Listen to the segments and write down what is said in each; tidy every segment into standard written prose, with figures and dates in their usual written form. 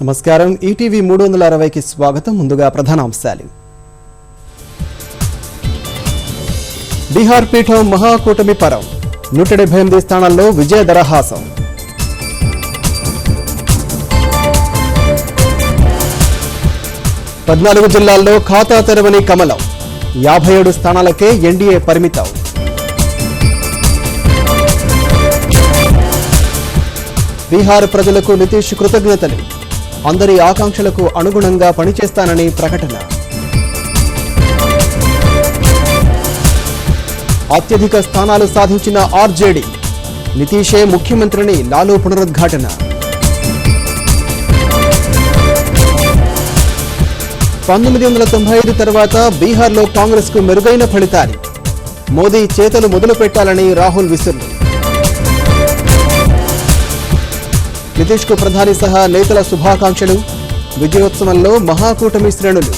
నమస్కారం ఈటీవీ 360కి స్వాగతం. ముందుగా ప్రధానాంశాలు. బీహార్ పీఠం మహాకూటమి పరం 178 స్థానాల్లో విజయ దరహాసం. పద్నాలుగు జిల్లాల్లో ఖాతా తెరవని కమలం 57 స్థానాలకే ఎన్డీఏ పరిమితం. బీహార్ ప్రజలకు నితీష్ కృతజ్ఞతలు, అందరి ఆకాంక్షలకు అనుగుణంగా పనిచేస్తానని ప్రకటన. అత్యధిక స్థానాలు సాధించిన ఆర్జేడీ, నితీషే ముఖ్యమంత్రిని లాలూ పునరుద్ఘాటన. 1995 తర్వాత బీహార్లో కాంగ్రెస్కు మెరుగైన ఫలితాలు, మోదీ చేతలు మొదలు పెట్టాలని రాహుల్ విసురు. నితీష్కు ప్రధాని సహా నేతల శుభాకాంక్షలు, విజయోత్సవంలో మహాకూటమి శ్రేణులు.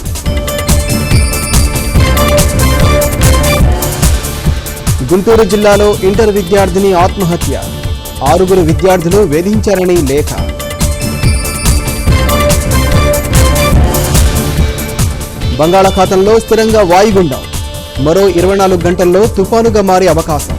గుంటూరు జిల్లాలో ఇంటర్ విద్యార్థిని ఆత్మహత్య, 6 విద్యార్థులు వేధించారని లేఖ. బంగాళాఖాతంలో స్థిరంగా వాయుగుండం, మరో 24 గంటల్లో తుపానుగా మారే అవకాశం.